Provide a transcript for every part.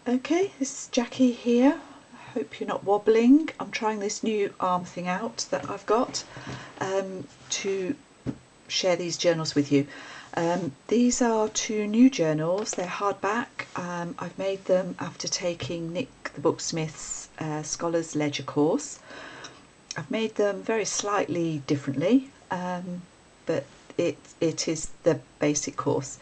Okay, this is Jackie here. I hope you're not wobbling. I'm trying this new arm thing out that I've got to share these journals with you. These are two new journals. They're hardback. I've made them after taking Nick the Booksmith's Scholars Ledger course. I've made them very slightly differently, but it is the basic course.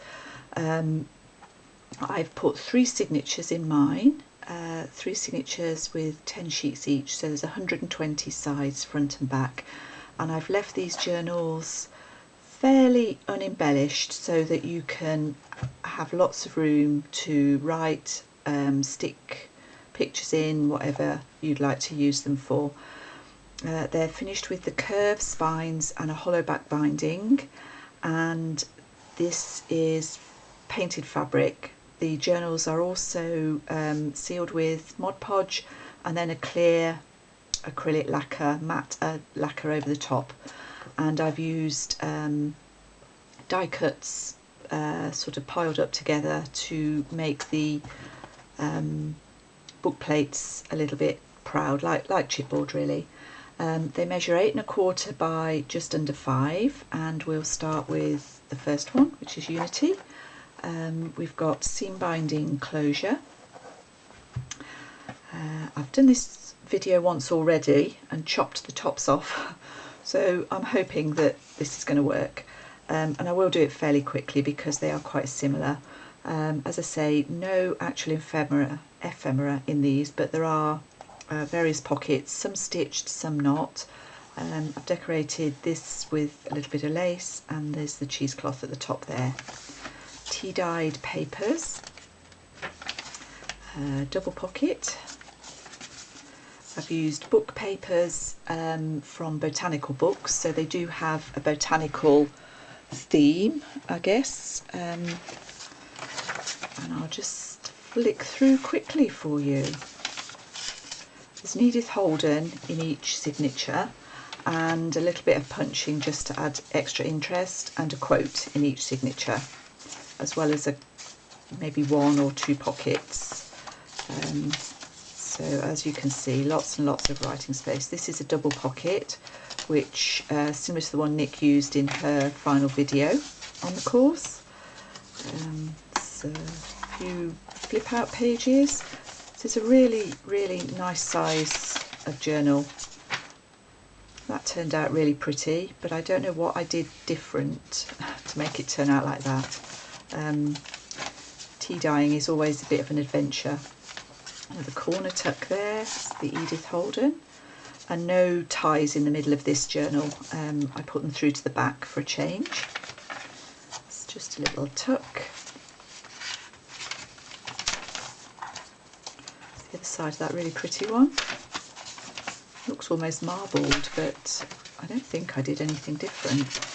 I've put 3 signatures in mine, 3 signatures with 10 sheets each, so there's 120 sides front and back, and I've left these journals fairly unembellished so that you can have lots of room to write, stick pictures in, whatever you'd like to use them for. They're finished with the curved spines and a hollow back binding, and this is painted fabric. The journals are also sealed with Modpodge and then a clear acrylic lacquer, matte lacquer over the top. And I've used die cuts sort of piled up together to make the book plates a little bit proud, like chipboard really. They measure 8 1/4 by just under 5, and we'll start with the first one, which is Unity. We've got seam binding closure. I've done this video once already and chopped the tops off, so I'm hoping that this is going to work, and I will do it fairly quickly because they are quite similar. As I say, no actual ephemera in these, but there are various pockets, some stitched, some not. I've decorated this with a little bit of lace, and there's the cheesecloth at the top there. Tea dyed papers, double pocket. I've used book papers from botanical books, so they do have a botanical theme, I guess, and I'll just flick through quickly for you. There's an Edith Holden in each signature, and a little bit of punching just to add extra interest, and a quote in each signature, as well as maybe 1 or 2 pockets. So as you can see, lots and lots of writing space. This is a double pocket, which similar to the one Nick used in her final video on the course. So a few flip out pages. This is a really nice size of journal. That turned out really pretty, but I don't know what I did different to make it turn out like that. Tea dyeing is always a bit of an adventure. The corner tuck there, the Edith Holden, and no ties in the middle of this journal. I put them through to the back for a change. It's just a little tuck. The other side of that really pretty one. Looks almost marbled, but I don't think I did anything different.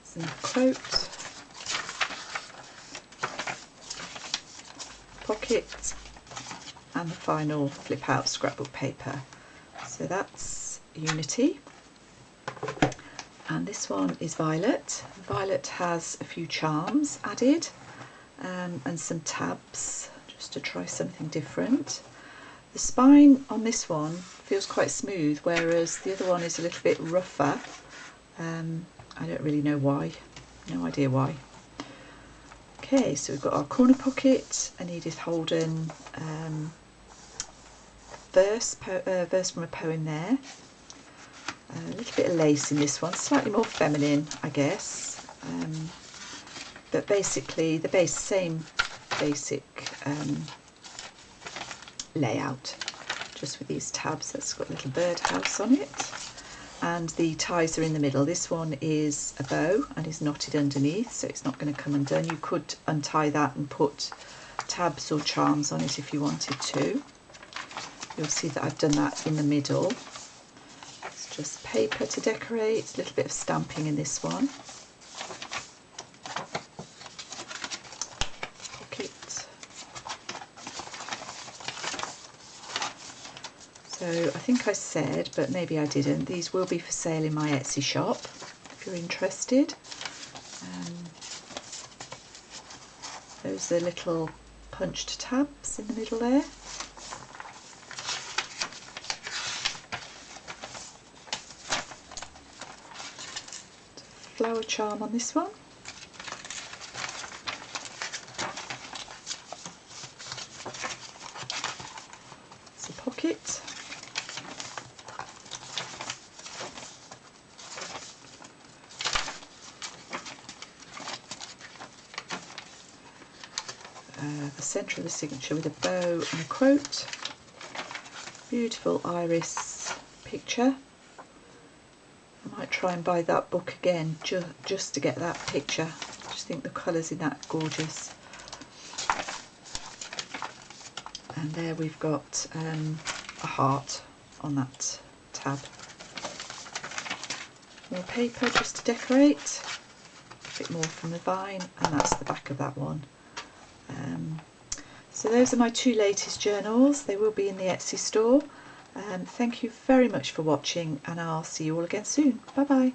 Some quote, pocket, and the final flip out scrapbook paper. So that's Unity, and this one is Violet. Violet has a few charms added, and some tabs just to try something different. The spine on this one feels quite smooth, whereas the other one is a little bit rougher. I don't really know why, no idea why. Okay, so we've got our corner pocket, an Edith Holden verse from a poem there. A little bit of lace in this one, slightly more feminine, I guess. But basically the same basic layout, just with these tabs. That's got a little birdhouse on it, and the ties are in the middle. This one is a bow and is knotted underneath, so it's not going to come undone. You could untie that and put tabs or charms on it if you wanted to. You'll see that I've done that in the middle. It's just paper to decorate, a little bit of stamping in this one. So I think I said, but maybe I didn't, these will be for sale in my Etsy shop if you're interested. Those are little punched tabs in the middle there. Flower charm on this one. It's a pocket. The centre of the signature with a bow and a quote. Beautiful iris picture. I might try and buy that book again just to get that picture. I just think the colours in that are gorgeous. And there we've got a heart on that tab. More paper just to decorate. A bit more from the vine, and that's the back of that one. So those are my two latest journals. They will be in the Etsy store. Thank you very much for watching, and I'll see you all again soon. Bye bye.